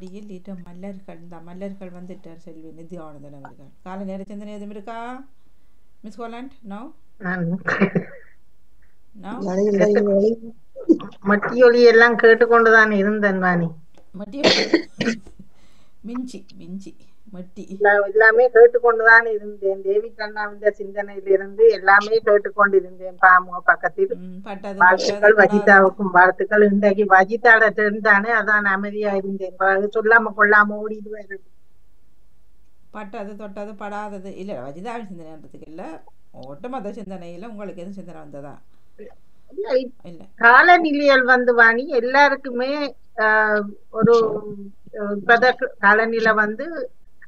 வெளியிட்ட மல்லர்கள் இந்த மல்லர்கள் வந்துட்டார் செல்வி நித்யானந்தன் அவர்கள். காலை நேர சிந்தனை எதுவும் இருக்கா மிஸ் ஹோலண்ட்? No no. மட்டியொலி எல்லாம் கேட்டுக்கொண்டுதான் இருந்தேன் நானி. மட்டியொலி மிஞ்சி மிஞ்சி மட்டி எல்லாமே கேட்டுக்கொண்டுதான் இருந்தேன். தேவி கண்ணாவின் சிந்தனையிலிருந்து எல்லாமே கேட்டுக்கொண்டிருந்தேன். பாமோ பக்கத்தில் வாழ்த்துக்கள் வஜிதாவுக்கும் வாழ்த்துக்கள். இன்றைக்கு வஜிதாட தெரிந்தானே அதான் அமைதியா இருந்தேன். சொல்லாம கொள்ளாம ஓடிடுவாரு. பட்டது தொட்டது படாதது இல்ல வஜிதாவின் சிந்தனைன்றதுக்கு இல்ல, ஒட்டுமொத்த சிந்தனையில உங்களுக்கு எதுவும் சிந்தனை வந்ததா? இல்ல காலநிலையல் வந்து வாணி எல்லாருக்குமே ஒரு காலநிலை வந்து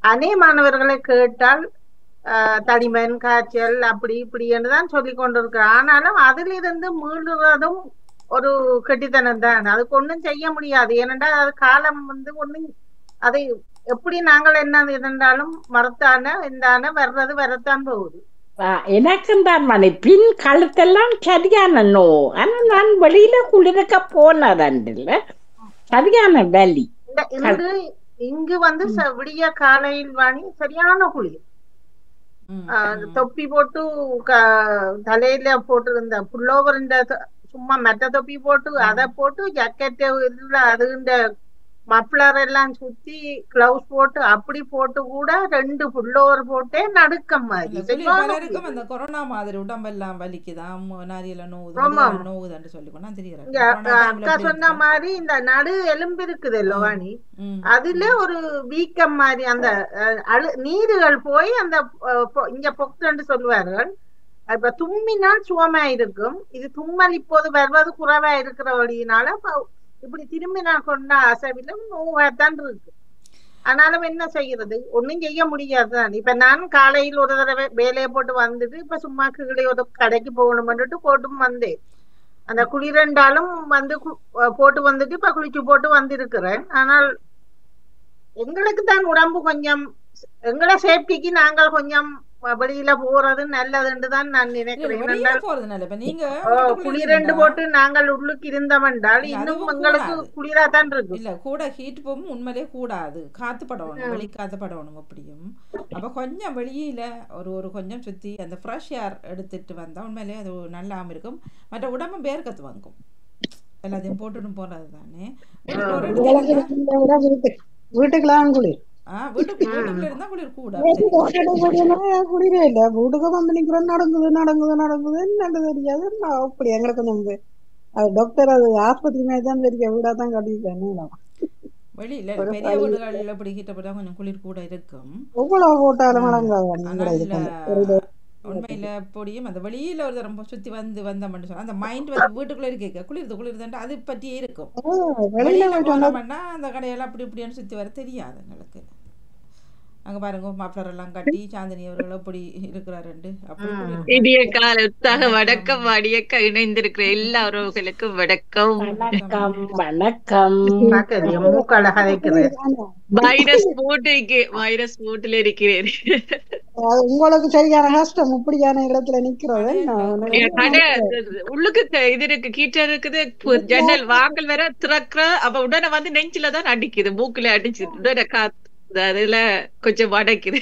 அநே மாணவர்களை கேட்டால் தடிமன் காய்ச்சல் அப்படி இப்படின்னு தான் சொல்லி கொண்டிருக்க. ஆனாலும் அதிலிருந்து மீளுறதும் ஒரு கெட்டித்தனம் தான். அதுக்கு ஒன்றும் செய்ய முடியாது. ஏனென்றால் அது காலம் வந்து ஒன்றும் அதை எப்படி நாங்கள் என்ன இருந்தாலும் மறத்தான எந்தான வர்றது வரத்தான் போகுது. எனக்கும் தான் மணி பின் கழுத்தெல்லாம் சரியான நோ. ஆனா நான் வெளியில குளிர்க்க போனதில்ல, சரியான வேலி. இங்கு வந்து விடிய காலையில் வாணி சரியான குளிர். தொப்பி போட்டு தலையில போட்டு இருந்த புல்லோவர் சும்மா மெட்ட தொப்பி போட்டு அதை போட்டு ஜக்கெட் அதுண்ட மப்ளர் எல்லாம் சுத்தி கிளவுஸ் போட்டு அப்படி போட்டு கூட 2 புல்லோவர் போட்டே நடுக்கம் மாதிரி. அந்த கொரோனா மாதிரி உடம்பெல்லாம் வலிக்குதான் நோவுதுன்னு சொல்லி அக்கா சொன்ன மாதிரி இந்த நடு எலும்பு இருக்குது லோவாணி, அதுல ஒரு வீக்கம் மாதிரி அந்த நீர்கள் போய் அந்த இங்க பொக்துன்னு சொல்லுவார்கள். இப்ப தும்மினால் சுவமா இருக்கும். இது தும்மல் இப்போது வருவது குறைவா இருக்கிற வழியினால இப்படி திரும்பி நான் கொண்ட அசைவிலும் நோவாத்தான் இருக்கு. ஆனாலும் என்ன செய்யறது, ஒன்னும் செய்ய முடியாதுதான். இப்ப நான் காலையில் ஒரு தடவை வேலையை போட்டு வந்துட்டு இப்ப சும்மா கீழே ஒரு கடைக்கு போகணும்னுட்டு போட்டும் வந்தேன். அந்த குளிரெண்டாலும் வந்து போட்டு வந்துட்டு இப்ப குளிச்சு போட்டு வந்திருக்கிறேன். ஆனால் எங்களுக்கு தான் உடம்பு கொஞ்சம் எங்களை சேஃப்டிக்கு நாங்கள் கொஞ்சம் வெளியில போறது நல்லதுதான் நான் நினைக்கிறேன். குளிரெண்டு போட்டு நாங்கள் உள்ளுக்கு இருந்தவென்றால் இன்னும் எங்களுக்கு குளிராதான் இருக்கு. இல்ல கூட ஹீட் போகும் உண்மையிலே கூடாது, காத்து படணும், வெளி காத்து படணும். அப்படியும் அப்ப கொஞ்சம் வெளியில ஒரு கொஞ்சம் சுத்தி அந்த ஃப்ரெஷ் ஏர் எடுத்துட்டு வந்தா உண்மையிலே அது நல்லாம இருக்கும். மற்ற உடம்பு பேர்க்கத்து வாங்கும். எல்லாத்தையும் போட்டுட்டு போறது தானே. வீட்டுக்கெல்லாம் குளிர் வீட்டுக்குள்ள இருந்தா குளிர் கூட குளிரே இல்ல. வீட்டுக்கு வந்து நிக்கிறோம், நடங்குது என்னன்னு தெரியாது. அப்படி எங்களுக்கு கொஞ்சம் டாக்டர் அது ஆஸ்பத்திரி மாதிரி தான் தெரியும். வீடாதான் கட்டிருக்கேன். வெளியில பெரிய வீடுகள் அப்படி கிட்ட போட்டா கொஞ்சம் குளிர் கூட இருக்கும். எவ்வளவு போட்டாலும் உண்மையில பொடியும் அந்த வெளியில ஒரு ரொம்ப சுத்தி வந்தோம்னு சொன்னா அந்த மைண்ட் வந்து வீட்டுக்குள்ள இருக்க குளிர்துன்ட்டு அது பற்றியே இருக்கும். வெளியில போனோம்னா அந்த கடையெல்லாம் அப்படி இப்படின்னு சுத்தி வர தெரியாது எங்களுக்கு. அங்க பாருங்க மாப்பிளர் எல்லாம் கட்டி சாந்தினி அவர்கள் அப்படி இருக்கிறாரு. வணக்கம் வாடியக்கா இணைந்திருக்கிற எல்லா உறவுகளுக்கும் வணக்கம். வைரஸ் போட்டுல இருக்கிறேன். உங்களுக்கு சரியான கஷ்டம் இப்படியான இடத்துல நிக்கிறது. உள்ளுக்கு இது இருக்கு, கீட்டர் இருக்குது, ஜன்னல் வாங்கல் வேற திறக்கிற அப்ப உடனே வந்து நெஞ்சிலதான் அடிக்குது, மூக்குல அடிச்சு உடனே காத்து அதுல கொஞ்சம் வடைக்குது.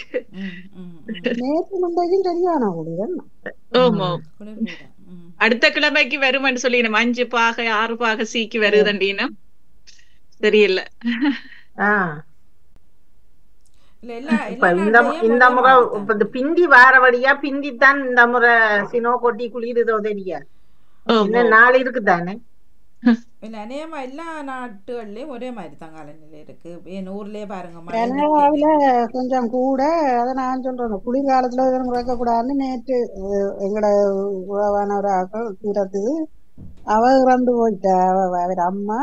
அடுத்த கிழமைக்கு வருமென்னு சொல்லி நம்ம 5 பாகை 6 பாகை சீக்கு வருதுன்னா தெரியல. இந்த முறை பிந்தி வாரவடியா பிந்தித்தான் இந்த முறை சினோ கொட்டி குளிருதோ தெரியா. நாள் இருக்குதானே. இல்ல அநேகமா எல்லா நாட்டுகள்லயும் ஒரே மாதிரி தான் காலநிலை இருக்கு. என் ஊர்லயே பாருங்க கனடாவில கொஞ்சம் கூட. அதை நான் சொல்றேன், குளிர்காலத்துல குறைக்க கூடாதுன்னு நேற்று எங்கட உறவான ஒரு ஆக்கள் தூரத்துக்கு அவ இறந்து போயிட்டா. அவர் அம்மா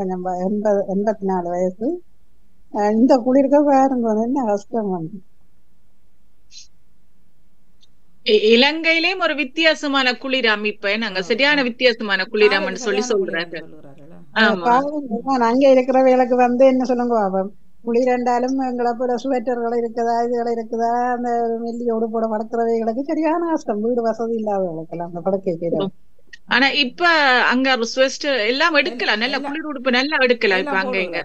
கொஞ்சம் 84 வயசு. இந்த குளிர்க்க பாருங்க என்ன கஷ்டம் வந்து. இலங்கையிலயும் ஒரு வித்தியாசமான குளிர் அமைப்பை நாங்க சரியான வித்தியாசமான குளிராமன்னு சொல்லி சொல்றாங்க. அங்க இருக்கிறவங்களுக்கு வந்து என்ன சொல்லுங்க, அவன் குளிரெண்டாலும் எங்களை போல சுவேட்டர்கள் இருக்குதா, இதுகளை இருக்குதா, அந்த மெல்லியோடு போட வளர்க்கிறவைகளுக்கு சரியான கஷ்டம். வீடு வசதி இல்லாதவர்களுக்கு எல்லாம் அந்த படுக்கை ஆனா இப்ப அங்க ஸ்வெஸ்ட் எல்லாம் எடுக்கலாம், நல்ல குளிர் உடுப்பு நல்லா எடுக்கலாம் இப்ப அங்க இங்க.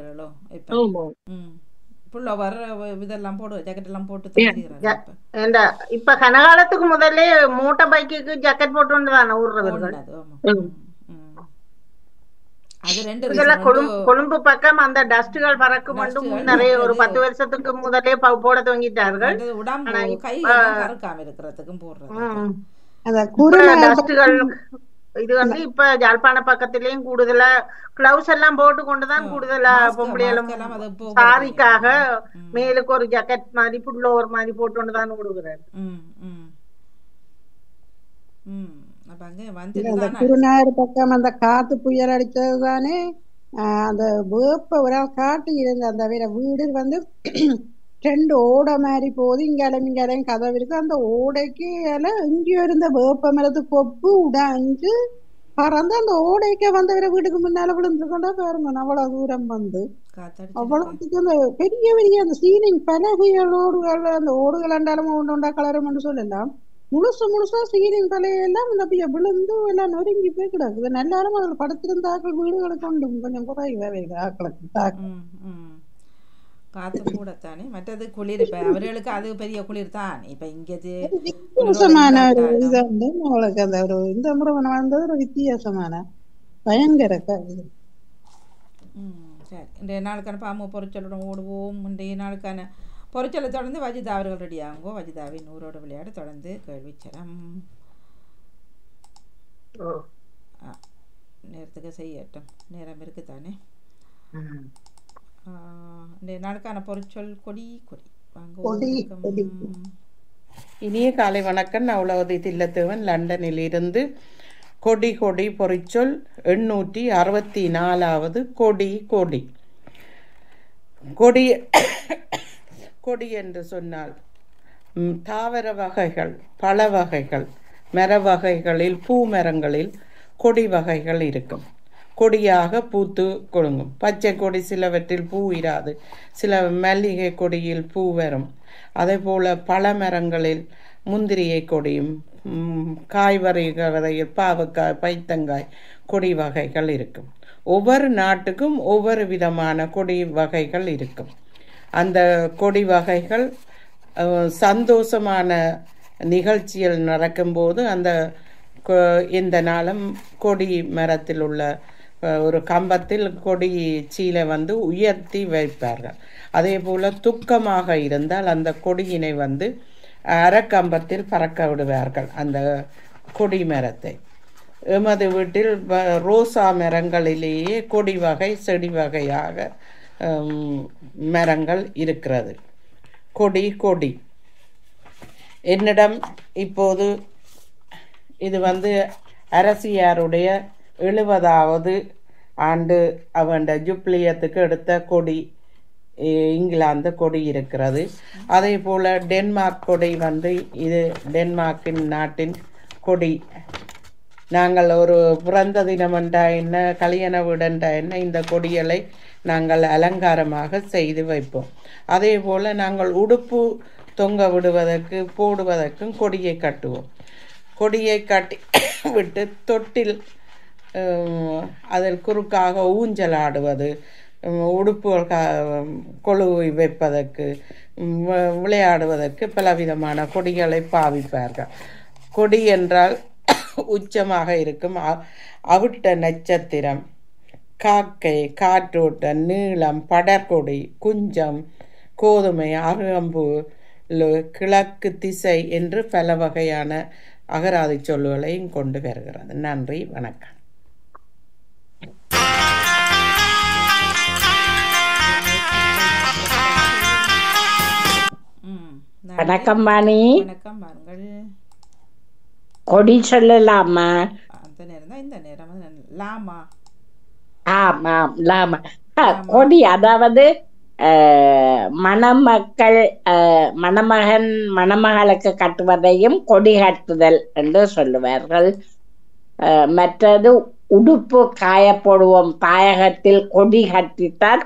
புல்லோவர் இதெல்லாம் போடு, ஜாக்கெட் எல்லாம் போட்டு தந்துக்கிறாங்க. இப்ப கனகாலத்துக்கு முதல்ல மோட்டார் பைக்குக்கு ஜாக்கெட் போட்டு வந்து தானே ஊர்றவர்கள். அது ரெண்டு கொழும்பு பக்கம் அந்த டஸ்ட்கள் பறக்கும் நிறைய ஒரு 10 வருஷத்துக்கு முதலே போட துவங்கிட்டார்கள். உடம்பு கை கறக்காம இருக்கிறதுக்கும் போடுறது டஸ்ட்கள். இது வந்து இப்ப யாழ்ப்பாண பக்கத்திலயும் கூடுதலா கிளவுஸ் எல்லாம் போட்டு கொண்டுதான் கூடுதலா பொம்பளைகளும் சாரிக்காக மேலுக்கு ஒரு ஜாக்கெட் மாதிரி புல்லோவர் மாதிரி போட்டு கொண்டுதான் விடுகிறாரு. அந்த குருநாயர் பக்கம் அந்த காத்து புயல் அடிச்சது தானே அந்த வேப்ப ஒரு காட்டு இருந்த அந்த வீடு வந்து 2 ஓடை மாதிரி போகுது. இங்காலையும் கதவு இருக்கு. அந்த ஓடைக்கு இங்கேயும் இருந்த வேப்ப மரத்து கொப்பு உடைஞ்சு பறந்து அந்த ஓடைக்கு வந்தவரை வீட்டுக்கு முன்னால விழுந்துருக்கோண்டா பாருங்க. அவ்வளவு தூரம் வந்து அவ்வளவுக்கு அந்த பெரிய பெரிய அந்த சீலிங் பலகைகள் ஓடுகள் அந்த ஓடுகள் அண்டாலும் ஒன்றா கலரும்னு சொல்லலாம். முழுசா சீலிங் பலகையெல்லாம் இந்த அப்படியே விழுந்து எல்லாம் நொறுங்கி போய் கிடக்குது. எல்லாரும் அதில் படுத்திருந்தாக்கள் வீடுகளுக்கு கொண்டு கொஞ்சம் குறைவாக ஆக்களுக்கு காத்து கூடத்தானே. மற்றது குளிர், இப்ப அவர்களுக்கு அது பெரிய குளிர் தான். இப்ப இங்கே வித்தியாசமான ஒரு இது வந்து அவளுக்கு அந்த ஒரு இந்த முறை வந்தது ஒரு வித்தியாசமான பயங்கர இது. சரி, இன்றைய நாளுக்கான பாம்பு பொறிச்சலுடன் ஓடுவோம். இன்றைய நாளுக்கான பொறிச்சலை தொடர்ந்து வஜிதா அவர்கள் ரெடி ஆகுங்கோ. வஜிதாவின் ஊரோட விளையாட தொடர்ந்து கேள்விச்சரம் நேரத்துக்கு செய்யட்டும். நேரம் இருக்குதானே. நாளுக்கான பொருட்சொல் கொடி கொடி வாங்க. இனிய காலை வணக்கம். நான் உலகதி தில்லத்தேவன், லண்டனில் இருந்து. கொடி கொடி பொறிச்சொல் 864வது கொடி கொடி. கொடி கொடி என்று சொன்னால் தாவர வகைகள், பழ வகைகள், மர வகைகளில் பூ மரங்களில் கொடி வகைகள் இருக்கும். கொடியாக பூத்து கொடுங்கும். பச்சை கொடி சிலவற்றில் பூ இராது, சில மல்லிகை கொடியில் பூ வரும். அதே போல் பழமரங்களில் முந்திரியை கொடியும் காய்கறிகளில் பாவக்காய், பைத்தங்காய் கொடி வகைகள் இருக்கும். ஒவ்வொரு நாட்டுக்கும் ஒவ்வொரு விதமான கொடி வகைகள் இருக்கும். அந்த கொடி வகைகள் சந்தோஷமான நிகழ்ச்சிகள் நடக்கும்போது அந்த இந்த நாளும் கொடி மரத்தில் உள்ள ஒரு கம்பத்தில் கொடி சீலை வந்து உயர்த்தி வைப்பார்கள். அதே போல் துக்கமாக இருந்தால் அந்த கொடியினை வந்து அரைக்கம்பத்தில் பறக்க விடுவார்கள் அந்த கொடி மரத்தை. எமது வீட்டில் ரோசா மரங்களிலேயே கொடி வகை செடி வகையாக மரங்கள் இருக்கிறது. கொடி கொடி என்னிடம் இப்போது இது வந்து அரசியாருடைய 70வது ஆண்டு அவண்ட ஜூப்ளியத்துக்கு எடுத்த கொடி, இங்கிலாந்து கொடி இருக்கிறது. அதே போல் டென்மார்க் கொடி வந்து இது டென்மார்க்கின் நாட்டின் கொடி. நாங்கள் ஒரு பிறந்த தினமென்றா என்ன, கல்யாண வீடென்றா என்ன, இந்த கொடிகளை நாங்கள் அலங்காரமாக செய்து வைப்போம். அதே போல் நாங்கள் உடுப்பு தொங்க விடுவதற்கு போடுவதற்கும் கொடியை கட்டுவோம். கொடியை கட்டி விட்டு தொட்டில் அதில் குறுக்காக ஊஞ்சல் ஆடுவது, உடுப்புகள் கொழுவை வைப்பதற்கு விளையாடுவதற்கு பலவிதமான கொடிகளை பாவிப்பார்கள். கொடி என்றால் உச்சமாக இருக்கும் அவிட்ட நட்சத்திரம், காக்கை, காற்றோட்டம், நீளம், படற்கொடி, குஞ்சம், கோதுமை, அருகம்பு, கிழக்கு திசை என்று பல வகையான அகராதி சொல்லுகளையும் கொண்டு வருகிறது. நன்றி, வணக்கம். வணக்கம் வாணி. வணக்கம் வாருங்கள். கொடி சொல்லலாமா? அந்த நேரம் தான் இந்த நேரம் லாமா. ஆமாம், லாமா. கொடி அதாவது மணமக்கள் மணமகன் மணமகளுக்கு கட்டுவதையும் கொடி கட்டுதல் என்று சொல்லுவார்கள். மற்றது உடுப்பு காயப்போடுவோம். தாயகத்தில் கொடி கட்டித்தான்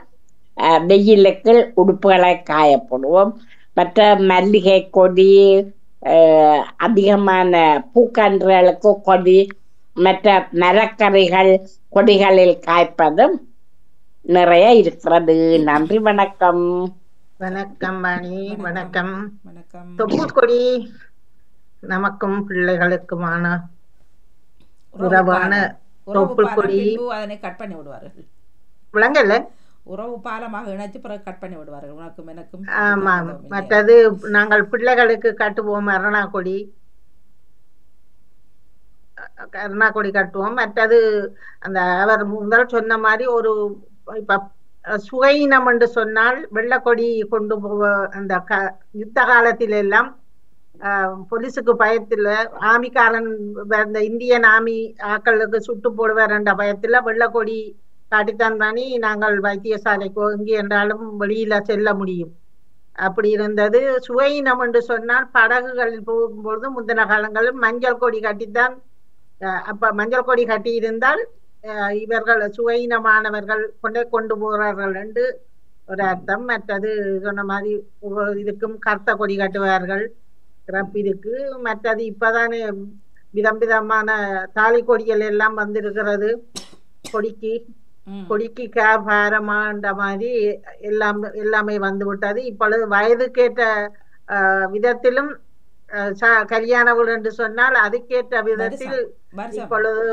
வெயிலுக்கு உடுப்புகளை காயப்போடுவோம். மற்ற மல்லிகை கொடி, அதிகமான பூக்கன்றுகளுக்கு கொடி மற்ற மரக்கறிகள் கொடிகளில் காய்ப்பதும் நிறைய இருக்கிறது. நன்றி, வணக்கம். வணக்கம் வாணி. வணக்கம். வணக்கம். தொப்புள் கொடி நமக்கும் பிள்ளைகளுக்குமான உறவான தொப்புள் கொடி. அதனை கட் பண்ணி விடுவார்கள். விளங்கல்ல, உறவு பாலமாக இணைச்சு பிறகு கட் பண்ணி விடுவார்கள். உனக்கும் எனக்கும். ஆமா. மற்றது நாங்கள் பிள்ளைகளுக்கு கட்டுவோம் அருணா கொடி. அருணா கொடி கட்டுவோம். மற்றது அந்த அவர் முதல் சொன்ன மாதிரி ஒரு இப்ப சுகையினம் என்று சொன்னால் வெள்ளக்கொடி கொண்டு போவ அந்த யுத்த காலத்தில எல்லாம் போலீஸுக்கு பயத்துல ஆமிக்காரன் இந்த இந்தியன் ஆமி ஆக்களுக்கு சுட்டு போடுவார் என்ற பயத்துல வெள்ளக்கொடி காட்டித்தான் தானே நாங்கள் வைத்தியசாலைக்கோ இங்கே என்றாலும் வெளியில செல்ல முடியும். அப்படி இருந்தது. சுவையினம் என்று சொன்னால் படகுகளில் போகும்பொழுது முந்தின காலங்களில் மஞ்சள் கொடி கட்டித்தான். அப்ப மஞ்சள் கொடி கட்டி இருந்தால் இவர்கள் சுவையினமானவர்கள் கொண்டு போகிறார்கள் என்று ஒரு அர்த்தம். மற்றது சொன்ன மாதிரி இதுக்கும் கர்த்த கொடி கட்டுவார்கள் இறப்பிற்கு. மற்றது இப்பதானே விதம் விதமான தாலி கொடிகள் எல்லாம் வந்திருக்கிறது. கொடிக்கு பாரமாண்ட மாதிரி எல்லாமே வந்து விட்டது. இப்பொழுது வயதுக்கேற்ற விதத்திலும் கல்யாண வீடு என்று சொன்னால் அதுக்கேற்ற விதத்தில் இப்பொழுது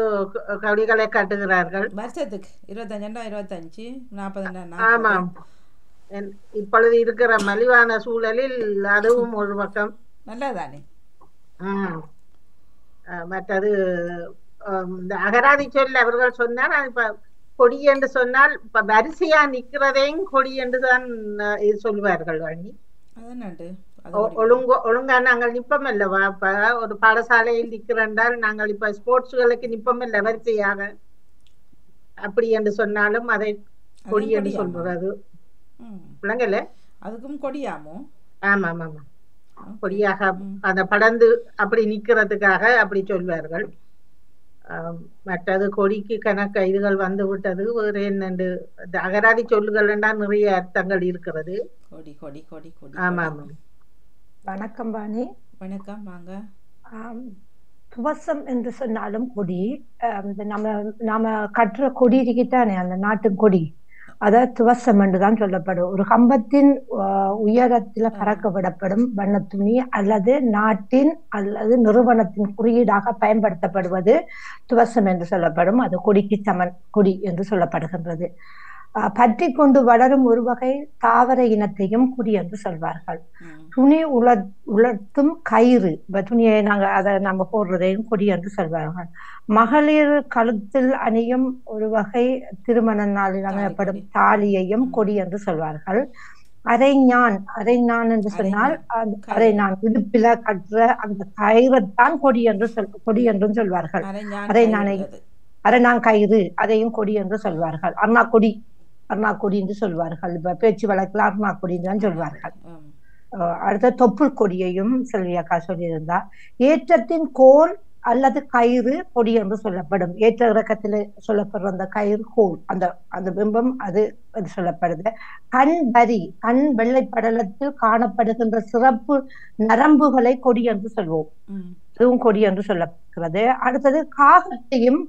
கொடிகளை கட்டுகிறார்கள். வருஷத்துக்கு 25 40. ஆமாம். இப்பொழுது இருக்கிற மலிவான சூழலில் அதுவும் ஒரு பக்கம் நல்லதானே. மற்றது இந்த அகராதி சொல்ல அவர்கள் சொன்னால் இப்ப கொடி என்று சொன்னால் இப்ப வரிசையா நிக்கிறதையும் கொடி என்றுதான் சொல்லுவார்கள். வாணி, ஒழுங்கா நாங்கள் நிப்பம் அல்லவா? இப்ப ஒரு பாடசாலையில் நிக்கிறென்றால் நாங்கள் இப்ப ஸ்போர்ட்ஸ்களுக்கு நிப்பம் இல்ல வரிசையாக. அப்படி என்று சொன்னாலும் அதை கொடி என்று சொல்றது விளங்கல. அதுக்கும் கொடியாமோ? ஆமா ஆமா ஆமா. கொடியாக அந்த படந்து அப்படி நிக்கிறதுக்காக அப்படி சொல்வார்கள். மற்றது கொடிக்கு கணக்க இதுகள் வந்து விட்டது. வேறு என்னண்டு அகராதி சொல்லுகள் நிறைய அர்த்தங்கள் இருக்கிறது. கொடி கொடி கொடி கொடி. ஆமா ஆமா. வணக்கம் வாணி. வணக்கம். வாங்க. துவசம் என்று சொன்னாலும் கொடி. நாம கட்டுற கொடி இருக்கிட்டானே அந்த நாட்டு கொடி, அத துவசம் என்றுதான் சொல்லப்படும். ஒரு கம்பத்தின் உயரத்துல பறக்க விடப்படும் வண்ண துணி அல்லது நாட்டின் அல்லது நிறுவனத்தின் குறியீடாக பயன்படுத்தப்படுவது துவசம் என்று சொல்லப்படும். அது கொடிக்கு சமன் கொடி என்று சொல்லப்படுகின்றது. பற்றி கொண்டு வளரும் ஒரு வகை தாவர இனத்தையும் கொடி என்று சொல்வார்கள். துணி உலர்த்தும் கயிறு, துணியை அதை நம்ம போடுறதையும் கொடி என்று சொல்வார்கள். மகளிர் கழுத்தில் அணியும் ஒரு வகை திருமண நாளில் அணியப்படும் தாலியையும் கொடி என்று சொல்வார்கள். அரைஞான் என்று சொன்னால் அரைஞான் இடுப்பில கட்டுற அந்த கயிறைத்தான் கொடி என்றும் சொல்வார்கள். அரைஞான் கயிறு அதையும் கொடி என்று சொல்வார்கள். அருணா கொடி என்று சொல்வார்கள். இப்ப பேச்சு வழக்கில் அருணா கொடி தான் சொல்வார்கள். அடுத்த தொப்புள் கொடியையும் செல்வி அக்கா சொல்லியிருந்தா. ஏற்றத்தின் கோல் அல்லது கயிறு கொடி என்று சொல்லப்படும். ஏற்ற இறக்கத்தில் சொல்லப்படுற அந்த கயிறு கோல், அந்த பிம்பம் அது சொல்லப்படுது. கண் வெள்ளை படலத்தில் காணப்படுகின்ற சிறப்பு நரம்புகளை கொடி என்று சொல்வோம். அதுவும் கொடி என்று சொல்லப்படுகிறது. அடுத்தது காக்கையையும்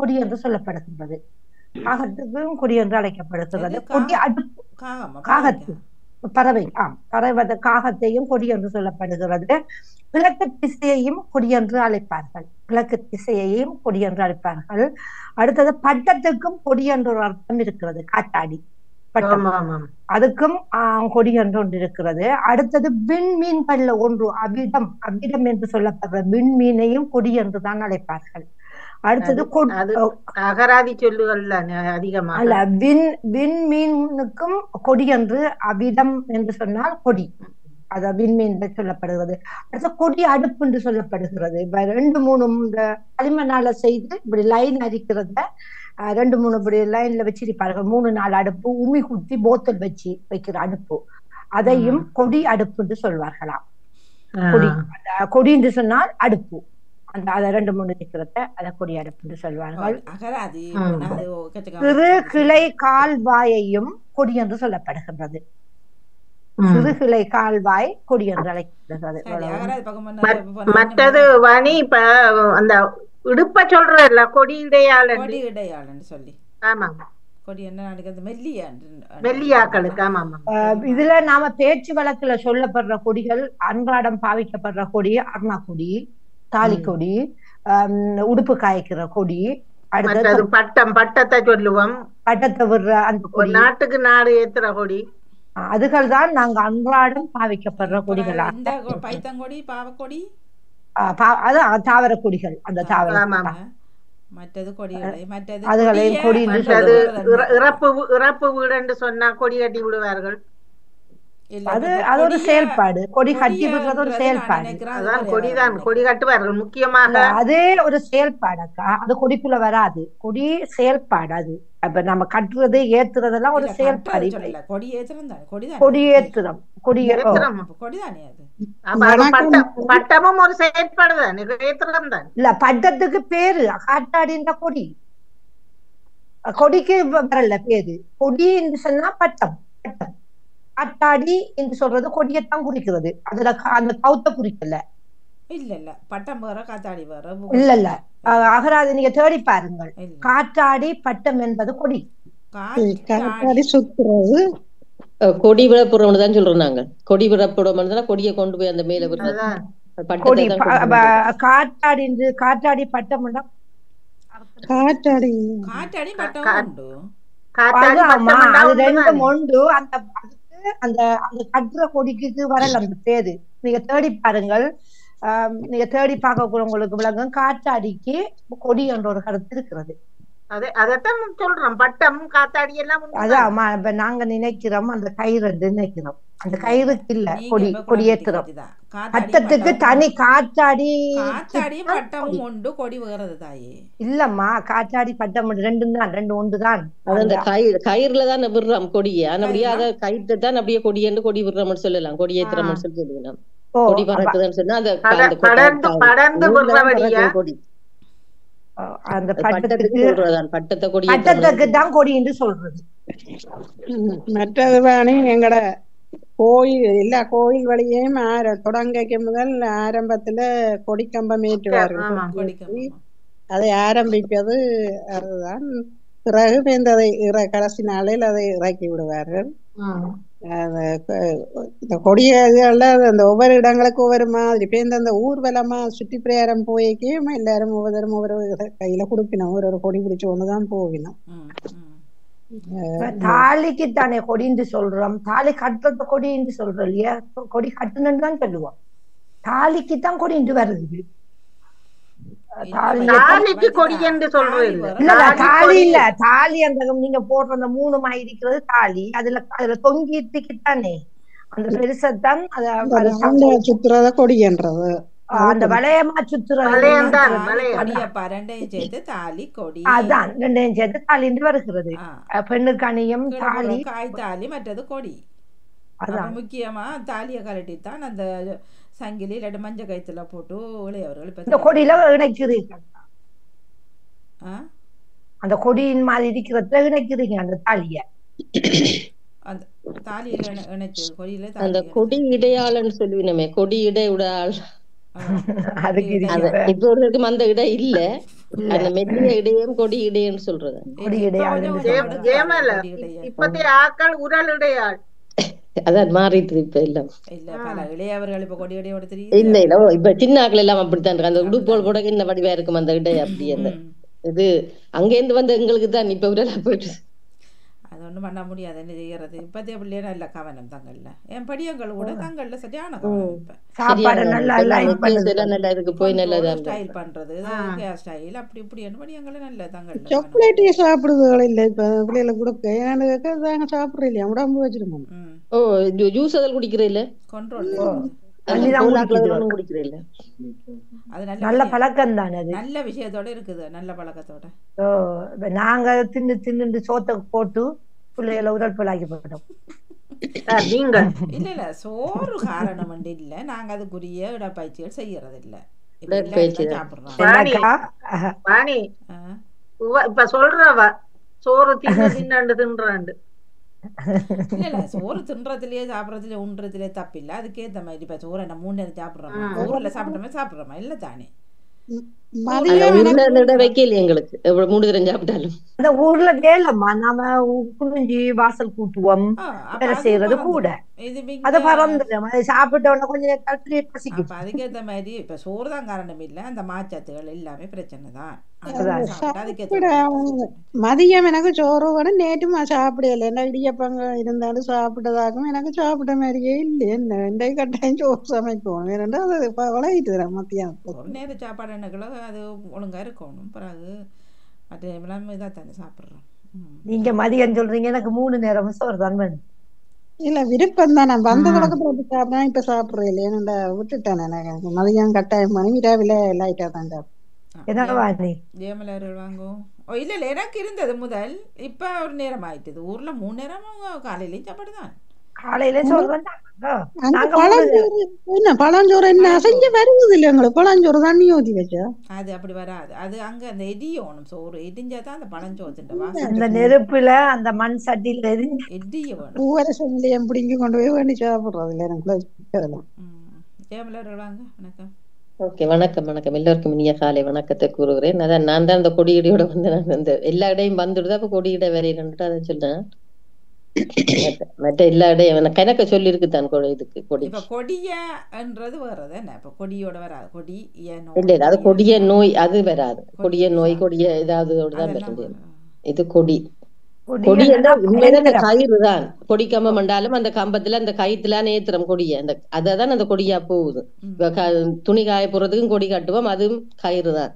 கொடி என்று சொல்லப்படுகின்றது. காகத்துக்கும் கொடி என்று அழைக்கப்படுகிறது. கொடி அடுப்பு காகத்து பறவை காகத்தையும் கொடி என்று சொல்லப்படுகிறது. கிழக்கு திசையையும் கொடி என்று அழைப்பார்கள். அடுத்தது பட்டத்துக்கும் கொடி என்ற ஒரு அர்த்தம் இருக்கிறது. காத்தாடி பட்டம், அதுக்கும் கொடி என்று ஒன்று இருக்கிறது. அடுத்தது விண்மீன்கள்ல ஒன்று அபிடம் என்று சொல்லப்படுற விண்மீனையும் கொடி என்றுதான் அழைப்பார்கள். அடுத்தது அகராதி சொல்லுகள் அதிகமாக அல்ல, விண்மீனுக்கும் கொடி என்று அபிடம் என்று சொன்னால் கொடி, அது விண்மீன் சொல்லப்படுகிறது. அடுத்த கொடி அடுப்பு என்று சொல்லப்படுகிறது. 2-3 இந்த களிமண்ணால செய்து இப்படி லைன் அரிக்கிறத 2-3 இப்படி லைன்ல வச்சிருப்பார்கள். 3-4 அடுப்பு உமி குத்தி போத்தல் வச்சு வைக்கிற அடுப்பு, அதையும் கொடி அடுப்பு என்று சொல்வார்களாம். கொடி என்று சொன்னால் அடுப்பு, அதை 2-3 இருக்கிறத அதை கொடி அடுப்பு என்று சொல்வார்கள். சிறு கிளை கால்வாயையும் கொடி என்று சொல்லப்படுகின்றது. சிறுகிளை கால்வாய் கொடி என்று அழைக்கப்படுகிறது. மற்றது வாணி, இப்ப அந்த இடுப்ப சொல்றல கொடி இடையாள் கொடி இடையாளன்னு சொல்லி. ஆமா கொடி என்ன நாளைக்கு மெல்லியா மெல்லியாக்களுக்கு. ஆமா இதுல நாம பேச்சு வழக்குல சொல்லப்படுற கொடிகள், அன்றாடம் பாவிக்கப்படுற கொடி அருணா கொடி, தாலி கொடி, உடுப்பு காய்க்கிற கொடி, அடுத்தது பட்டத்தை சொல்லுவோம், பட்டத்தை விடுற அந்த கொடி, நாட்டுக்கு நாடு ஏத்துற கொடி. அதுகள் தான் நாங்க அன்றாடம் பாவிக்கப்படுற கொடிகளா. பைத்தங்கொடி, பாவக்கொடி, அது தாவர கொடிகள். அந்த தாவர மற்றது கொடிகளை மற்றது அதுகளையும் கொடி இறப்பு வீடு என்று சொன்னா கொடி கட்டி விடுவார்கள். அது அது ஒரு செயல்பாடு. கொடி கட்டி விடுறது ஒரு செயல்பாடு. அதான் கொடிதான், கொடி கட்டுவார்கள் முக்கியமாக. அதே ஒரு செயல்பாடக்கா, அது கொடிக்குள்ள வராது. கொடி செயல்பாடு. அது அப்ப நம்ம கட்டுறது ஏத்துறதெல்லாம் ஒரு செயல்பாடு. கொடி ஏத்துறம் தான், கொடி ஏத்துறம், கொடி கொடிதானே அது. பட்டமும் ஒரு செயற்பாடு தான், ஏத்துறம் தான். இல்ல, பட்டத்துக்கு பேரு காட்டாடின்ற கொடி. கொடிக்கு வரல பேரு. கொடி என்று சொன்னா பட்டம். பட்டம் காட்டாடி என்று சொல்றது கொடியத்தான் குறிக்கிறது. அதுல அந்த கவுத்த குறிக்கல. இல்ல பட்டம் வேற காத்தாடி வேற. இல்ல அகராதி நீங்க தேடி பாருங்கள். காற்றாடி பட்டம் என்பது கொடி. காற்றாடி சுத்துறது கொடி விழப்புறம் தான் சொல்றோம் நாங்க. கொடி விழப்புறம் கொடியை கொண்டு போய் அந்த மேல விடுறது. காற்றாடி காற்றாடி பட்டம் காற்றாடி காற்றாடி பட்டம் உண்டு. அது ரெண்டும் உண்டு. அந்த அந்த கட்டுற கொடிக்கு வரல அந்த பேரு. நீங்க தேடி பாருங்கள். நீங்க தேடி பார்க்க உங்களுக்கு விளங்கும். காற்றாடிக்கு கொடி என்ற ஒரு கருத்து இருக்கிறது. அதைத்தான் சொல்றோம், பட்டம் காத்தாடி எல்லாம். அதான் இப்ப நாங்க நினைக்கிறோம் அந்த கயிறு நினைக்கிறோம். அந்த கயிறுக்கு இல்ல கொடி, கொடியேத்துறோம். பட்டத்துக்கு தனி காற்றாடி பட்டம் உண்டு, கொடி வேறது தாயே. இல்லம்மா, காற்றாடி பட்டம் ரெண்டும் தான், ரெண்டு ஒன்று தான். அந்த கயிறுல தான் விடுறோம் கொடியை. அப்படியே அதை கயிற்று தான் அப்படியே கொடியேன்னு கொடி விடுறோம்னு சொல்லலாம், கொடியேத்துறோம்னு சொல்லி சொல்லுவோம். கொடி பறக்குதுன்னு சொன்னா அந்த கொடி அந்த பட்டத்துக்கு கொடி, பட்டத்துக்கு தான் கொடி என்று சொல்றது. மற்றது வாணி எங்கட கோயில் எல்லா கோயில் வழியையும் தொடங்க முதல் ஆரம்பத்துல கொடிக்கம்பம் ஏற்றுவார்கள். அதை ஆரம்பிப்பது அதுதான். பிறகு அதை கடைசி நாளில் அதை இறக்கி விடுவார்கள். இந்த கொடியல்ல அந்த ஒவ்வொரு இடங்களுக்கு ஒவ்வொரு மாதிரி பேருந்து அந்த ஊர்வலமா சுற்றி பிரயாரம் போய்க்கும் எல்லாரும் ஒவ்வொரு கையில கொடுக்கணும். ஒரு கொடி பிடிச்ச ஒண்ணுதான் போகணும். தாலிக்கு தானே கொடின்னு சொல்றோம். தாலி கட்டுறது கொடின்னு சொல்றோம் இல்லையா? கொடி கட்டுன்னு தான் சொல்லுவோம். தாலிக்கு தான் கொடின்னு வருது. தாலிக்கு கொடி என்று சொல்றது இல்ல, தாலி இல்ல. தாலி அந்த நீங்க போடுற அந்த 3 மாய் இருக்கிறது தாலி. அதுல தொங்கித்தானே அந்த பெருசத்தான் சுத்துறத கொடி என்றது. அந்த வளையமா சுத்துறது சேர்த்து தாலி கொடி. அதான் ரெண்டையும் சேர்த்து தாலி என்று வருகிறது. பெண்ணுக்கு அணியும் தாலி, காய் தாலி, மற்றது கொடி. அதான் முக்கியமா தாலியை கலட்டித்தான் அந்த சங்கிலி இல்லாட்டி மஞ்ச கயித்துல போட்டு இளையவர்கள் இந்த கொடியில இணைக்கிறீர்கள். அந்த கொடியின் மாதிரி இருக்கிறத இணைக்கிறீங்க அந்த தாலிய. அந்த தாலியில இணைச்சு கொடியில அந்த கொடி இடையாளன்னு சொல்லுவினமே, கொடி இடையுடாள். அதுக்கு இப்ப ஒருவருக்கும் அந்த இடம் இல்ல. அந்த மெல்லிய இடையும் கொடி இடையன்னு சொல்றது. கொடி இடையாள் இப்பத்தைய ஆக்கள் உரல் இடையாள். அதான் மாறிட்டு இப்ப இல்ல. இல்ல இல்ல இப்ப சின்ன ஆக்கள் எல்லாம் அப்படித்தான் இருக்கு. அந்த உடுப்போல் போட இந்த வடிவா இருக்கும் அந்த இடை. அப்படி அந்த இது அங்க இருந்து வந்து எங்களுக்கு தான் இப்ப உடலா போயிட்டு. அது ஒண்ணும் பண்ண முடியாது, என்ன செய்யறது. இப்பதே பிள்ளைய நல்ல கவனம் தங்கள்ல. என் படியங்கள் கூட தங்கள்ல சரியான கவனம். சாப்பாடு நல்லா நல்லா இருக்கு, போய் நல்லா ஸ்டைல் பண்றது, ஹேர் ஸ்டைல் அப்படி இப்படி படியங்கள நல்ல தங்கள்ல. சாக்லேட்டே சாப்பிடுறது இல்ல இப்ப பிள்ளைல கூட ஏன்னு சாப்பிடுறது இல்லையா? உடம்பு வச்சிருக்கோம். ஓ ஜூஸ் அதெல்லாம் குடிக்கிறே இல்ல, கண்ட்ரோல் குடிக்கிறே இல்ல. அது நல்ல பழக்கம் தானே. அது நல்ல விஷயத்தோட இருக்குது, நல்ல பழக்கத்தோட. நாங்க தின்னு சோத்தை போட்டு பிள்ளைகளை உடற்பலாக்கி போட்டோம். நீங்க இல்ல இல்ல சோறு காரணம் வந்து இல்ல, நாங்க அதுக்குரிய இடப்பயிற்சிகள் செய்யறது இல்ல. இப்ப சொல்றவ சோறு தின்னாண்டு தின்றாண்டு. இல்ல இல்ல சோறு தின்றதுலயே சாப்பிடறதுல உண்றதுலயே தப்பில்ல. அதுக்கேத்த மாதிரி இப்ப சோறு என்ன 3 நேரம் சாப்பிடுறோமா, ஊர்ல சாப்பிடுறோமா இல்ல தானே. வைக்கல எங்களுக்கு 3 தரம் சாப்பிட்டாலும் அந்த ஊர்ல வேலைம்மா நாம குளிஞ்சி வாசல் கூட்டுவோம் வேலை செய்யறது கூட அது பறந்துடும். அதை சாப்பிட்ட உடனே கொஞ்சம் பசிக்கும். அதுக்கேற்ற மாதிரி இப்ப சோறு தான் காரணம் இல்ல, அந்த மாச்சத்துகள் எல்லாமே பிரச்சனை தான். மதியம் எனக்கு சோறு வேணும். நேற்று சாப்பிடல, என்ன இடியப்பங்க இருந்தாலும் சாப்பிட்டதாகவும் எனக்கு சாப்பிட்ட மாதிரியே இல்லை. என்ன ரெண்டை கட்டாயம் சோறு சமைக்கணும். ஏன்னா அது வளர்கிட்டு மத்தியானம் ஒரு நேரம் சாப்பாடு என்னக்குள்ள அது ஒழுங்கா இருக்கணும். பிறகு மற்ற எல்லாமே இதாக தானே சாப்பிட்றோம். நீங்க மதியம் சொல்றீங்க, எனக்கு 3 நேரமும் சோறு தான் வேணும். இல்ல விருப்பம் தான். நான் வந்த தொடக்கத்துல சாப்பிட்டேன், இப்ப சாப்பிடுறேன் இல்லை. ஏன்னா விட்டுட்டேன். எனக்கு மதியம் கட்டாயம் பண்ணி இரவில லைட்டா தான் சாப்பிட்டேன். ஜெயமலர்கள் வாங்கும். இல்ல இல்ல எனக்கு இருந்தது முதல். இப்ப ஒரு நேரம் ஆயிட்டுது. ஊர்ல 3 நேரமும் காலையிலயும் சாப்பாடு தான். காலையில சோறு பழஞ்சோறு என்ன செஞ்சு வருவது இல்லை எங்களுக்கு. பழஞ்சோறு தண்ணி ஊத்தி வச்சா அது அப்படி வராது. அது அங்க அந்த எடியோணும். சோறு எடிஞ்சாதான் அந்த பழஞ்சோறு அந்த நெருப்புல அந்த மண் சட்டியில எடிய வேணும். பூவரசம் பிடிங்கி கொண்டு போய் வேண்டி சாப்பிடுறது இல்லை எனக்கு. ஜெயமலர்கள் வாங்க. வணக்கம். ஓகே, வணக்கம். வணக்கம் எல்லோருக்கும் இனிய காலை வணக்கத்தை கூறுகிறேன். அதான் நான் தான் அந்த கொடியடியோட வந்து நான் அந்த எல்லா இடையும் வந்துடுது. அப்ப கொடியிட வேலையிட்டு அதை சொன்னேன். மற்ற எல்லா இடையும் கணக்க சொல்லி இருக்குதான் இதுக்கு கொடி. இப்ப கொடியன்றது வர்றது என்ன? இப்ப கொடியோட வராது. கொடி இல்ல, அது கொடிய நோய் அது வராது. கொடிய நோய் கொடிய ஏதாவது தான் பெற்றது. இது கொடி. கொடி உண்மையில அந்த கயிறு தான். கொடி கம்பம் என்றாலும் அந்த கம்பத்துல அந்த கயிற்றுல ஏத்துறோம் கொடிய. அந்த அதான் அந்த கொடியா போகுது. துணி காய போறதுக்கும் கொடி கட்டுவோம், அதுவும் கயிறு தான்.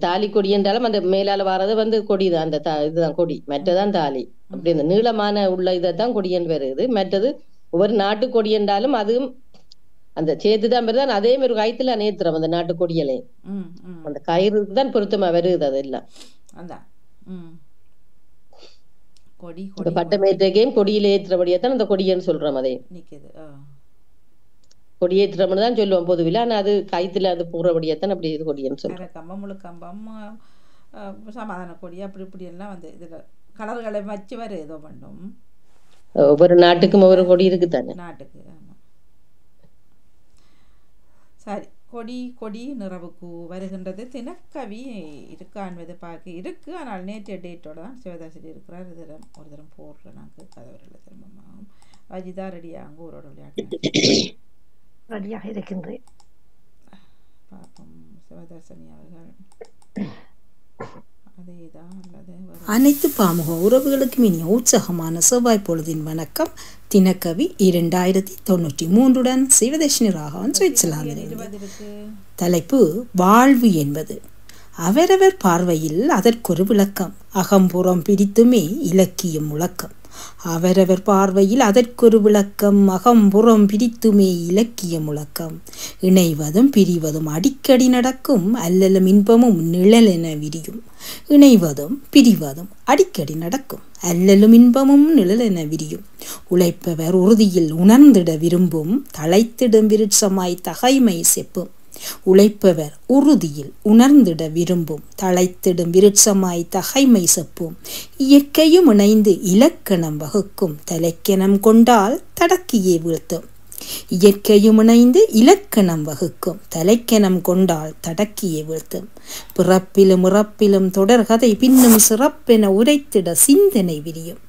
தாலி கொடி என்றாலும் அந்த மேலால வர்றது வந்து கொடிதான். அந்த இதுதான் கொடி, மற்றதான் தாலி. அப்படி அந்த நீளமான உள்ள இதைத்தான் கொடியன் வருது. மற்றது ஒவ்வொரு நாட்டு கொடி என்றாலும் அதுவும் அந்த சேர்த்துதான் வருதான். அதே மாதிரி கயிற்றுல நேத்துறோம் அந்த நாட்டு கொடியலே. அந்த கயிறுக்கு தான் பொருத்தமா வருது. அதெல்லாம் பட்டமேற்றையும் கொடியில ஏற்றுறபடியாத்தான் அந்த கொடியன்னு சொல்றோம். அதே கொடியேற்றம்னு தான் சொல்லுவோம் பொதுவில். ஆனா அது கைத்துல அது பூர்றபடியாத்தான் அப்படி இது கொடியன்னு சொல்றோம். கம்பம் முழு கம்பம் சமாதான கொடி அப்படி இப்படி எல்லாம் வந்து இதுல கலர்களை வச்சு வர ஏதோ பண்ணும். ஒவ்வொரு நாட்டுக்கும் ஒவ்வொரு கொடி இருக்குதானே நாட்டுக்கு. ஆமா, சரி. கொடி கொடி நிறவுக்கு வருகின்றது. தினக்கவி இருக்கான்வது பார்க்க இருக்கு. ஆனால் நேற்றைய டேட்டோட தான் சிவதாசரி இருக்கிறார். இது ஒரு தரம் போடுறேன். நாங்கள் கதவரில் திரும்பமாகும். வஜிதா ரெடியாங்க ஊரோட விளையாட்டு ரெடியாக இருக்கின்றேன். பார்ப்போம். சிவதாசனி அவர்கள் அனைத்து பாமுக உறவுகளுக்கும் இனிய உற்சாகமான செவ்வாய் பொழுதின் வணக்கம். தினக்கவி 2093 சிவதர்ஷினி ராகவன் சுவிட்சர்லாந்தில். தலைப்பு வாழ்வு என்பது. அவரவர் பார்வையில் அதற்கொரு விளக்கம், அகம்புறம் பிரித்துமே இலக்கியம் முழக்கம். அவரவர் பார்வையில் அதற்கொரு விளக்கம், அகம்புறம் பிரித்துமே இலக்கிய முழக்கம். இணைவதும் பிரிவதும் அடிக்கடி நடக்கும், அல்லலும் இன்பமும் நிழலென விரியும். இணைவதும் பிரிவதும் அடிக்கடி நடக்கும், அல்லலும் இன்பமும் நிழலென விரியும். உழைப்பவர் உறுதியில் உணர்ந்திட விரும்பும், தழைத்திடும் விருட்சமாய் தகைமை செப்பும். உழைப்பவர் உறுதியில் உணர்ந்திட விரும்பும், தழைத்திடும் விருட்சமாய் தகைமை செப்பும். இயற்கையும் இணைந்து இலக்கணம் வகுக்கும், தலைக்கணம் கொண்டால் தடக்கியே வீழ்த்தும். இயற்கையும் இணைந்து இலக்கணம் வகுக்கும், தலைக்கணம் கொண்டால் தடக்கியே வீழ்த்தும். பிறப்பிலும் இறப்பிலும் தொடர்கதை பின்னும் சிறப்பென உரைத்திட சிந்தனை விரியும்.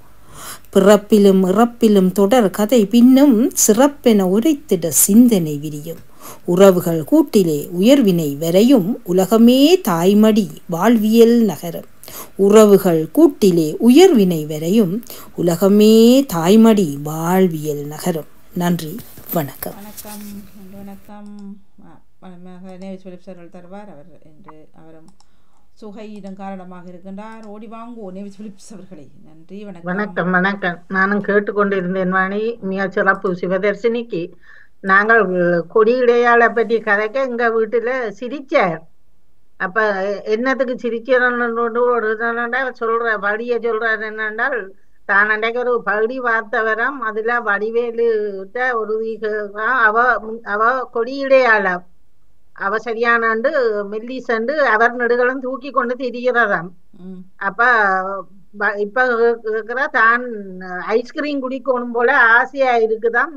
பிறப்பிலும் இறப்பிலும் தொடர் கதை பின்னும் சிறப்பென உரைத்திட சிந்தனை விரியும். உறவுகள் கூட்டிலே உயர்வினை வரையும், உலகமே தாய்மடி வாழ்வியல் நகரம். உறவுகள் கூட்டிலே உயர்வினை வரையும், உலகமே தாய்மடி வாழ்வியல் நகரம். நன்றி, வணக்கம். வணக்கம். வணக்கம். தருவார் அவர் என்று அவரும் சுகையிடம் காரணமாக இருக்கின்றார். ஓடி வாங்கோ நேவிஸ் பிலிப்ஸ் அவர்களே. நன்றி, வணக்கம். வணக்கம். வணக்கம். நானும் கேட்டுக்கொண்டிருந்தேன் வாணி. மிக சிறப்பு சிவதர்சினிக்கு. நாங்கள் கொடியிடையாளை பற்றி கதைக்க எங்க வீட்டுல சிரிச்சார். அப்ப என்னத்துக்கு சிரிக்கிறோன்னு சொல்ற படிய சொல்றாரு என்னென்றால், தான் அன்றைக்கு ஒரு பகுதி வார்த்தவரம், அதுல வடிவேலு ஒரு அவ கொடியிடையாள அவ சரியானண்டு மெல்லிசண்டு அவர் நெடுகளும் தூக்கி கொண்டு திரிகிறதாம். அப்ப இப்ப கேக்குற தான் ஐஸ்கிரீம் குடிக்கணும் போல ஆசையா இருக்குதாம்.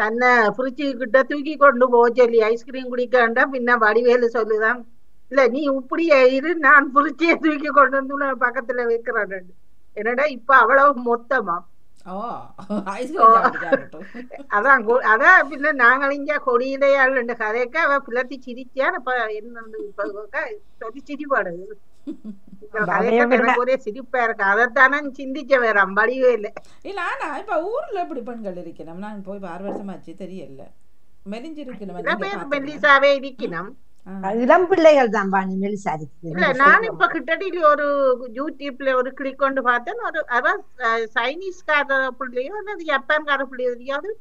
தன்னை ஃப்ரிட்ஜு கிட்ட தூக்கி கொண்டு போக சொல்லி ஐஸ்கிரீம் குடிக்கண்டா. பின்ன வடிவேலு சொல்லுதான், இல்ல நீ இப்படியே இரு, நான் புரிச்சியை தூக்கி கொண்டு வந்து பக்கத்துல வைக்கிறேன். என்னடா இப்ப அவ்வளவு மொத்தமா அதான் அதான் பின்ன நாங்கள் இங்க கொடியிடையாள் ரெண்டு கதைக்க அவ பிள்ளத்தி சிரிச்சான். இப்ப என்ன சொல்லி சிரிப்பாடு ஒரே சிரிப்பா இருக்கு. அதைத்தானே சிந்திச்ச வேற வடிவே இல்லை. இல்ல ஆனா இப்ப ஊர்ல எப்படி பெண்கள் இருக்கணும்? நான் போய் 6 வருஷமாச்சு தெரியல. மெல்லிசாவே இருக்கணும். இளம் பிள்ளைகள் தான் இல்ல நான் இப்ப கிட்டத்தட்ட ஒரு யூடியூப்ல ஒரு கிளிக் கொண்டு பார்த்தேன். ஒரு அதான் சைனீஸ்கார பிள்ளையோ அல்லது ஜப்பான்கார பிள்ளையோ தெரியாது,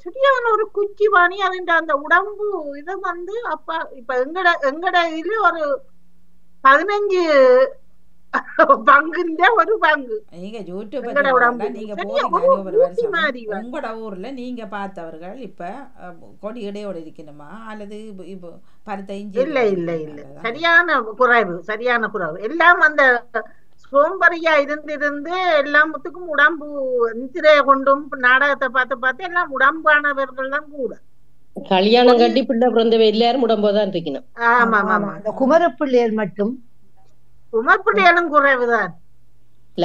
சரியான ஒரு குச்சி வாணி அதுன்ற அந்த உடம்பு இதை வந்து அப்பா இப்ப எங்கட இதுல ஒரு 15 பங்குன்ற ஒரு பங்கு. நீங்க யூடியூப் நீங்க போறீங்க உங்களோட ஊர்ல நீங்க பார்த்தவர்கள் இப்ப கொடி இடையோட இருக்கணுமா அல்லது இப்போ பருத்த இஞ்சி? இல்ல இல்ல இல்ல, சரியான குறைவு எல்லாம் அந்த சோம்பறியா இருந்து எல்லாத்துக்கும் உடம்பு நித்திரைய கொண்டும் நாடகத்தை பார்த்து எல்லாம் உடம்பானவர்கள் தான் கூட. கல்யாணம் கட்டி பிள்ளை பிறந்த எல்லாரும் உடம்போதான் இருக்கணும். ஆமா ஆமா, குமர பிள்ளைகள் மட்டும் குமர்பிள்ளைகளும் குறைவுதான்.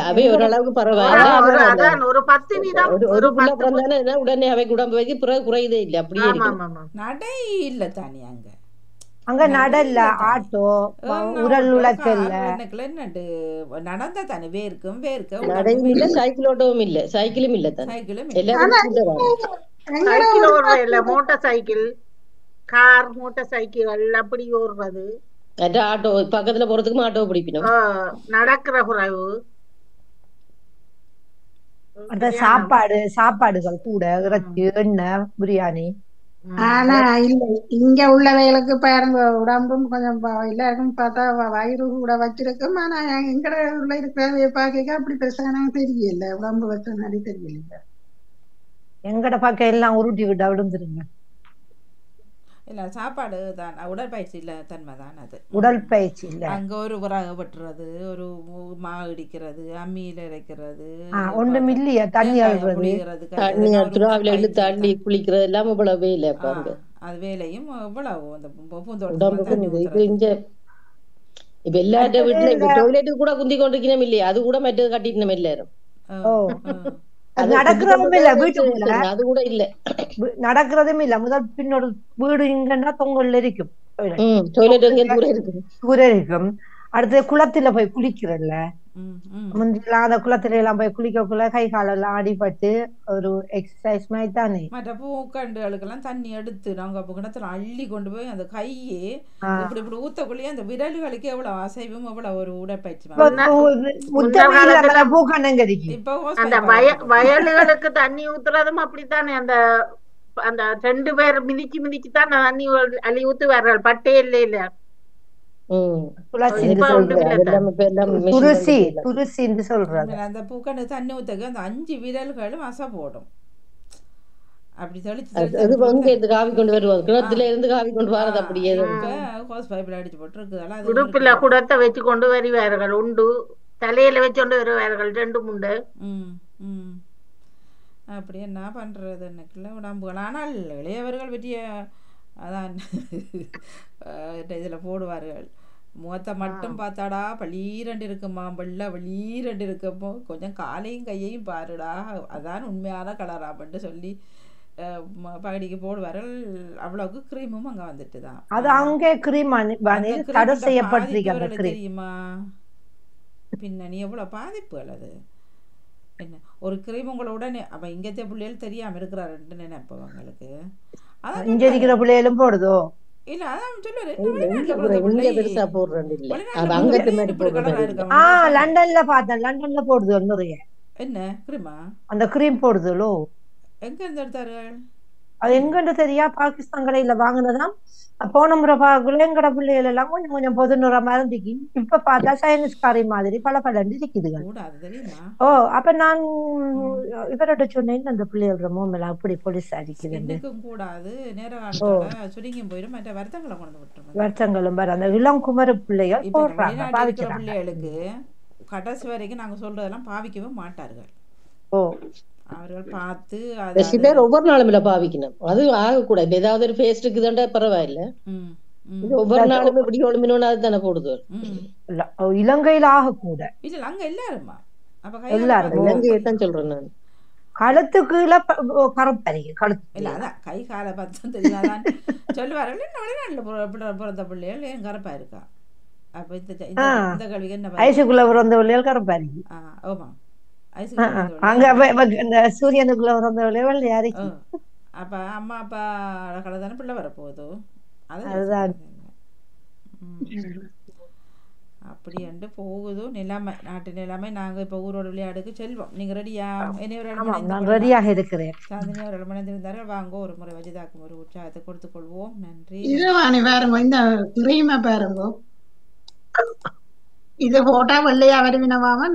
அவை ஓரளவுக்கு பரவாயில்ல. ஒரு 10 வீதம் ஒரு பிள்ளை பிறந்தானே உடனே அவை உடம்பு வைக்க பிறகு குறையுதே இல்லை. அப்படியே நடை இல்ல தானே அங்க நடல்ல ஆட்டோ உரல் உலக்கல்ல நடந்த தானே வேர்க்கும் நடையும் இல்ல, சைக்கிள் ஓட்டவும் இல்ல, சைக்கிளும் இல்ல தானே. சைக்கிள் ஓடுற இல்ல, motor cycle, car, motor cycle அப்படி ஓடுறது. ஆட்டோ பக்கத்துல போறதுக்கும் ஆட்டோ பிடிக்கணும். நடக்கிற குறைவு. அந்த சாப்பாடுகள் கூட இறைச்சி, எண்ணெய், பிரியாணி. ஆனா இல்ல இங்க உள்ளவைகளுக்கு பாருங்க உடம்பும் கொஞ்சம் எல்லாருக்கும் பார்த்தா வயிறு கூட வச்சிருக்கும். ஆனா எங்கட உள்ள இருக்கிற பாக்க அப்படி பெருசான தெரியல, உடம்பு வச்ச மாதிரி தெரியல. எங்கட பக்கம் எல்லாம் உருட்டி விட்டா விழுந்துருங்க. இல்ல சாப்பாடு தான், உடற்பயிற்சி இல்ல தன்மை தான் அது. உடற்பயிற்சி இல்ல, அங்க ஒரு விறகு வெட்டுறது, ஒரு மா இடிக்கிறது, அம்மியில இறைக்கிறது, ஒண்ணும் இல்லையா, தண்ணி அழுறது, தண்ணி குளிக்கிறது எல்லாம் இவ்வளவு வேலை. அது வேலையும் இவ்வளவு அந்த இப்ப எல்லாட்ட வீட்டுல டொய்லெட்டுக்கு கூட குந்தி கொண்டிருக்கணும் இல்லையா, அது கூட மெட்டது கட்டிட்டு எல்லாரும். நடக்கிறதும் இல்ல, வீட்டுக்குள்ள அது கூட இல்ல, நடக்கிறதும் இல்ல. முதல் பின்னோட வீடு இங்கன்னா தொங்கல்ல இருக்கும், தூரம் இருக்கும். அடுத்து குளத்துல போய் குளிக்கிறல்ல, முந்திலாம் அந்த குளத்துல எல்லாம் போய் குளிக்கக்குள்ள கை காலெல்லாம் அடிபட்டு ஒரு எக்ஸசைஸ் மாதிரி தானே. மற்ற பூக்கண்டுகளுக்கெல்லாம் தண்ணி எடுத்து நாங்க கிணத்துல அள்ளி கொண்டு போய் அந்த கையே இப்படி இப்படி ஊத்தக்குள்ளேயே அந்த விரல்களுக்கு எவ்வளவு அசைவும் எவ்வளவு ஒரு உடற்பயிற்சி. இப்போ அந்த வயல்களுக்கு தண்ணி ஊத்துறதும் அப்படித்தானே, அந்த அந்த 2 பேர் மிதிச்சு தான் தண்ணி அள்ளி ஊத்துவார்கள், பட்டே இல்ல. அந்த பூக்கண்டு தண்ணி ஊத்தக்கு அந்த 5 விரல்களும் அசை போடும். அப்படி தெளிச்சு காவி கொண்டு வருவாங்க, கிணத்துல இருந்து காவி கொண்டு வரது. அப்படியே ஹோஸ் பைப்ல அடிச்சு போட்டுருக்குதெல்லாம் உடுப்புல குடத்தை வச்சு கொண்டு வருவார்கள், உண்டு தலையில வச்சு கொண்டு வருவார்கள் 2 முண்டு. அப்படி என்ன பண்றது எனக்குள்ள உடம்புகள். ஆனால் இளையவர்கள் பற்றிய அதான் இதுல போடுவார்கள், முகத்தை மட்டும் பார்த்தாடா பளீரண்டு இருக்குமா, வெள்ளை வெளிரண்டு இருக்கப்போ கொஞ்சம் காலையும் கையையும் பாருடா, அதான் உண்மையான கலராமன்ட்டு சொல்லி பகடிக்கு போடுவார்கள். அவ்வளவுக்கு கிரீமும் அங்க வந்துட்டு தான். அது அங்கே கிரீம் தடை செய்யப்பட்டிருக்கிறது தெரியுமா, பின்னணி எவ்வளவு பாதிப்புகள். அது என்ன ஒரு கிரீம் உங்களை உடனே அப்ப இங்கத்த பிள்ளைகள் தெரியாம இருக்கிறாருன்னு நினைப்போம் அவங்களுக்கு. அதான் இங்க இருக்கிற பிள்ளைகளும் போடுதோ இல்ல, அதான் லண்டன்ல பார்த்தேன், லண்டன்ல போடுது நிறைய. என்ன கிரீமா? அந்த கிரீம் போடுதோ எங்க இருந்து எடுத்தார்கள் அது எங்கன்னு தெரியா, பாகிஸ்தான் கடையில வாங்கினதான். போன முறை பார்க்கல எங்கட பிள்ளைகள் எல்லாம் கொஞ்சம் கொஞ்சம் பொதுநுற மருந்துக்கு, இப்ப பார்த்தா சைனீஸ் காரி மாதிரி பல இருக்குதுங்க. ஓ அப்ப நான் இவரோட சொன்னேன், அந்த பிள்ளைகள் மோமெல்லாம் அப்படி போலீஸ் அடிக்குது கூடாது, நேர காலத்தோட சுருங்கி போயிடும், மற்ற வருத்தங்களை கொண்டு விட்டுரும். வருத்தங்களும் வர அந்த இளம் குமர பிள்ளைகள் பிள்ளைகளுக்கு கடைசி வரைக்கும் நாங்க சொல்றதெல்லாம் பாவிக்கவே மாட்டார்கள். ஓ அவர்கள் பார்த்து பேர் ஒவ்வொரு நாளும் இல்ல பாவிக்கணும், அது ஆகக்கூடாது. ஏதாவது ஒரு பேஸ்ட் இருக்குதாண்டா பரவாயில்ல, ஒவ்வொரு நாளும் இப்படி ஒளிமினோன்னு அதுதானே போடுது. இலங்கையில் ஆக கூட இல்ல அங்க எல்லாருமா எல்லாரும் இலங்கையை தான் சொல்றேன் நான். கழுத்துக்கு கருப்பறிக்கு கழுத்து இல்ல அதான் கை காலை பார்த்தா தெரியாதான் சொல்லுவார்கள். வெளிநாட்டுல பிறந்த பிள்ளைகள் ஏன் கருப்பா இருக்கா? அப்ப இந்த கல்விக்கு என்ன ஐசுக்குள்ள பிறந்த பிள்ளைகள் கருப்பறிக்கு. ஆமா அங்க சூரியனுக்குள்ள பிறந்த பிள்ளைகள் யாருக்கு? அப்ப அம்மா அப்பா கலை தானே பிள்ளை வரப்போகுது. அதுதான் அப்படி என்று போகுதோ நிலைமை, நாட்டு நிலைமை. நாங்க இப்ப ஊரோட விளையாடுக்கு செல்வோம். நீங்க ரெடியா? ரெடியாக இருக்கிறேன். சாந்தினி அவர்கள் மணிந்திருந்தார்கள். வாங்க ஒரு முறை வஜிதாக்கும் ஒரு உற்சாகத்தை கொடுத்துக் கொள்வோம். நன்றி. பாருங்க இந்த கிரீமை பாருங்க, இது போட்டா வெள்ளையா வருவினவாம